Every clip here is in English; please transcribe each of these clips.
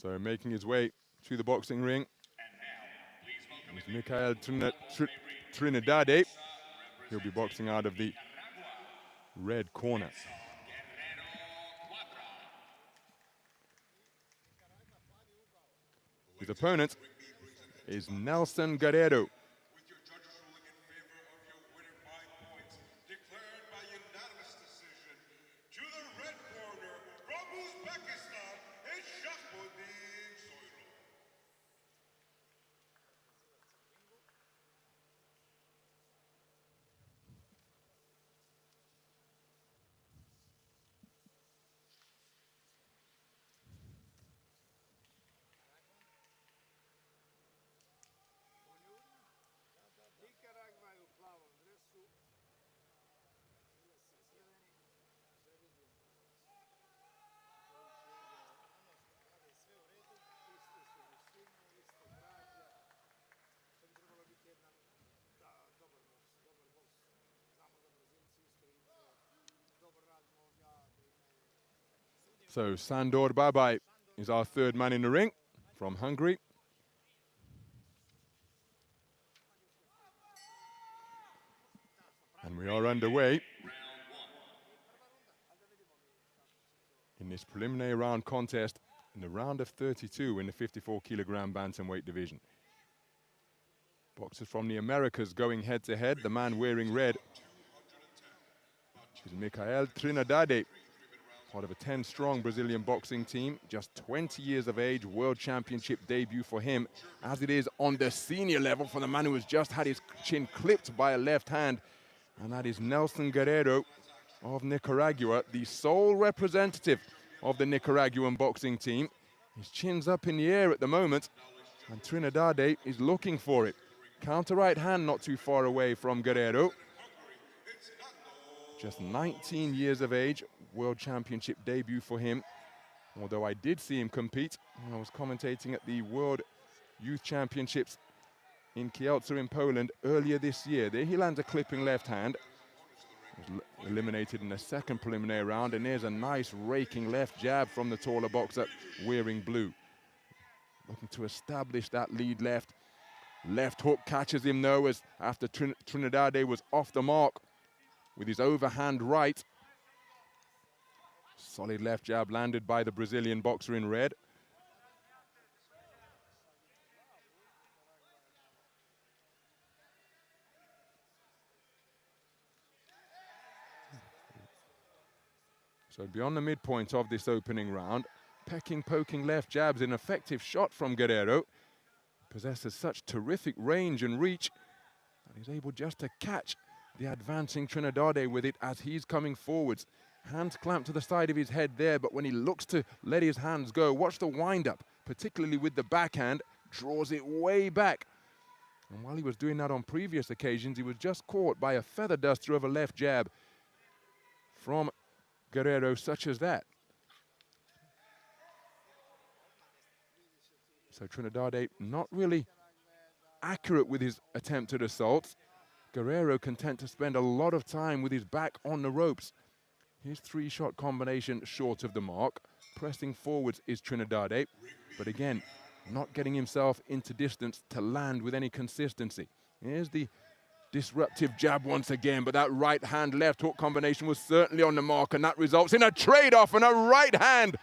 So making his way to the boxing ring is Mikhail Trinidade. He'll be boxing out of the red corner. His opponent is Nelson Guerrero. So Sandor Babai is our third man in the ring from Hungary. And we are underway in this preliminary round contest in the round of 32 in the 54-kilogram bantamweight division. Boxers from the Americas going head-to-head. The man wearing red is Mikhail Trinidade, part of a 10-strong Brazilian boxing team. Just 20 years of age, world championship debut for him, as it is on the senior level for the man who has just had his chin clipped by a left hand. And that is Nelson Guerrero of Nicaragua, the sole representative of the Nicaraguan boxing team. His chin's up in the air at the moment, and Trinidade is looking for it. Counter right hand not too far away from Guerrero. Just 19 years of age, world championship debut for him. Although I did see him compete when I was commentating at the World Youth Championships in Kielce in Poland earlier this year. There he lands a clipping left hand. Was eliminated in the second preliminary round, and there's a nice raking left jab from the taller boxer wearing blue. Looking to establish that lead left. Left hook catches him though, as after Trinidade was off the mark with his overhand right. Solid left jab landed by the Brazilian boxer in red. So beyond the midpoint of this opening round, pecking, poking left jabs, an effective shot from Guerrero. Possesses such terrific range and reach that he's able just to catch the advancing Trinidade with it as he's coming forwards. Hands clamped to the side of his head there, but when he looks to let his hands go, watch the wind-up, particularly with the backhand, draws it way back. And while he was doing that on previous occasions, he was just caught by a feather duster of a left jab from Guerrero, such as that. So Trinidade not really accurate with his attempted assaults. Guerrero content to spend a lot of time with his back on the ropes. His three-shot combination short of the mark. Pressing forwards is Trinidade, but again, not getting himself into distance to land with any consistency. Here's the disruptive jab once again, but that right hand left hook combination was certainly on the mark, and that results in a trade-off, and a right hand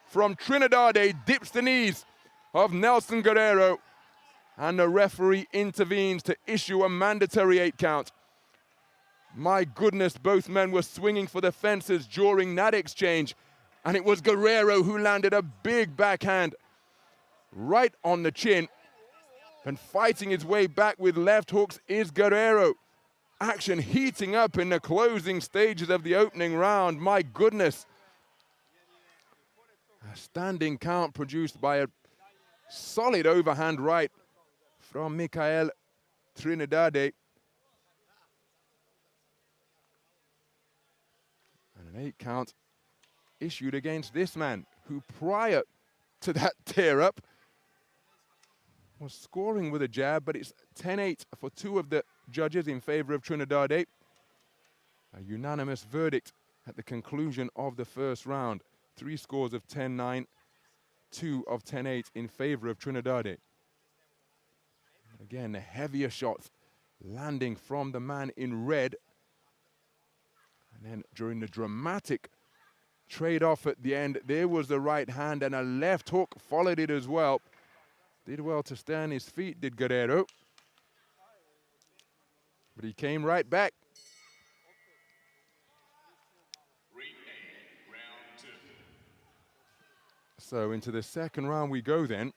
from Trinidade dips the knees of Nelson Guerrero, and the referee intervenes to issue a mandatory 8 count. My goodness, both men were swinging for the fences during that exchange, and it was Guerrero who landed a big backhand right on the chin. And fighting his way back with left hooks is Guerrero. Action heating up in the closing stages of the opening round. My goodness. A standing count produced by a solid overhand right from Mikhail Trinidade. And an 8 count issued against this man, who prior to that tear-up was scoring with a jab, but it's 10-8 for 2 of the judges in favor of Trinidade. A unanimous verdict at the conclusion of the first round. 3 scores of 10-9 2 of 10-8 in favor of Trinidade. Again, the heavier shots landing from the man in red. And then during the dramatic trade-off at the end, there was the right hand and a left hook followed it as well. Did well to stay on his feet, did Guerrero. But he came right back. So into the second round we go then.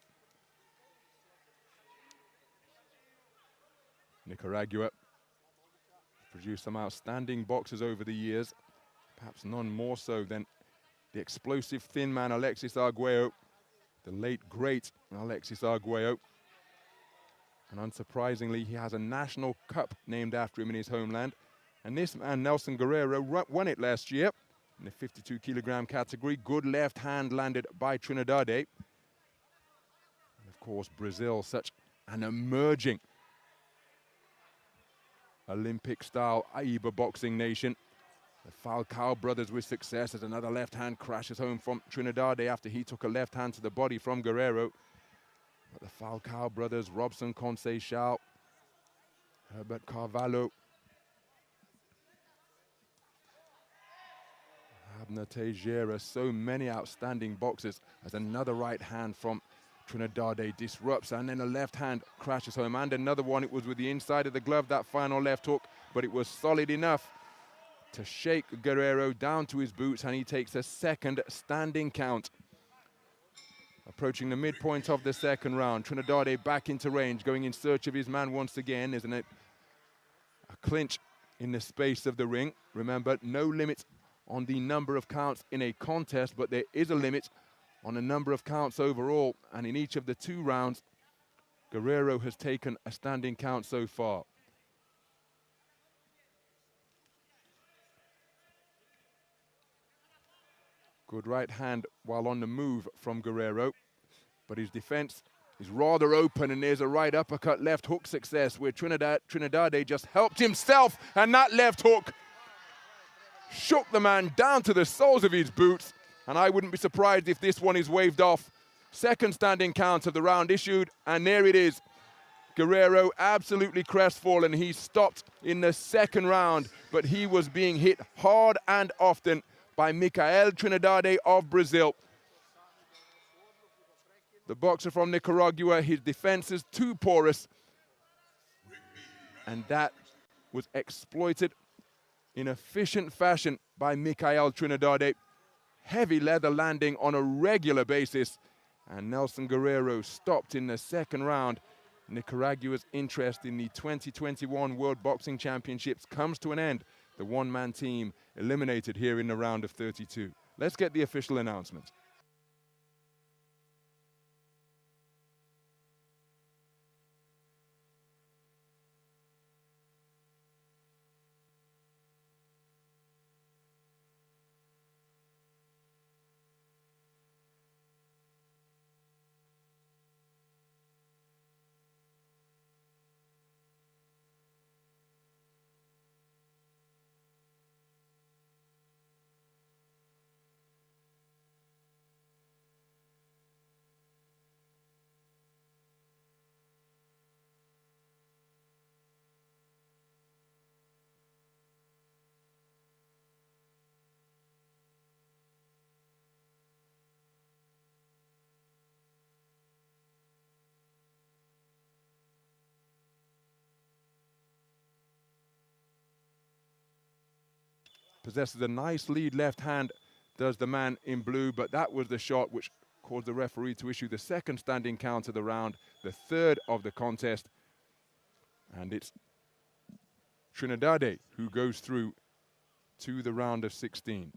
Nicaragua produced some outstanding boxers over the years, perhaps none more so than the explosive thin man Alexis Arguello, the late great Alexis Arguello. And unsurprisingly, he has a national cup named after him in his homeland. And this man, Nelson Guerrero, won it last year in the 52-kilogram category. Good left hand landed by Trinidade. And of course, Brazil, such an emerging Olympic-style AIBA boxing nation. The Falcao brothers with success as another left hand crashes home from Trinidade after he took a left hand to the body from Guerrero. But the Falcao brothers, Robson Conceição, Herbert Carvalho, Abner Teixeira, so many outstanding boxers as another right hand from Trinidade disrupts, and then a left hand crashes home, and another one. It was with the inside of the glove, that final left hook, but it was solid enough to shake Guerrero down to his boots, and he takes a second standing count. Approaching the midpoint of the second round, Trinidade back into range, going in search of his man once again, isn't it? A clinch in the space of the ring. Remember, no limit on the number of counts in a contest, but there is a limit on the number of counts overall, and in each of the 2 rounds, Guerrero has taken a standing count so far. Good right hand while on the move from Guerrero, but his defense is rather open, and there's a right uppercut left hook success where Trinidade just helped himself, and that left hook shook the man down to the soles of his boots, and I wouldn't be surprised if this one is waved off. Second standing count of the round issued, and there it is. Guerrero absolutely crestfallen. He stopped in the second round, but he was being hit hard and often by Michael Trinidade of Brazil. The boxer from Nicaragua, his defense is too porous, and that was exploited in efficient fashion by Michael Trinidade. Heavy leather landing on a regular basis, and Nelson Guerrero stopped in the second round. Nicaragua's interest in the 2021 World Boxing Championships comes to an end. The one-man team eliminated here in the round of 32. Let's get the official announcement. Possesses a nice lead left hand, does the man in blue, but that was the shot which caused the referee to issue the second standing count of the round, the third of the contest. And it's Trinidade who goes through to the round of 16.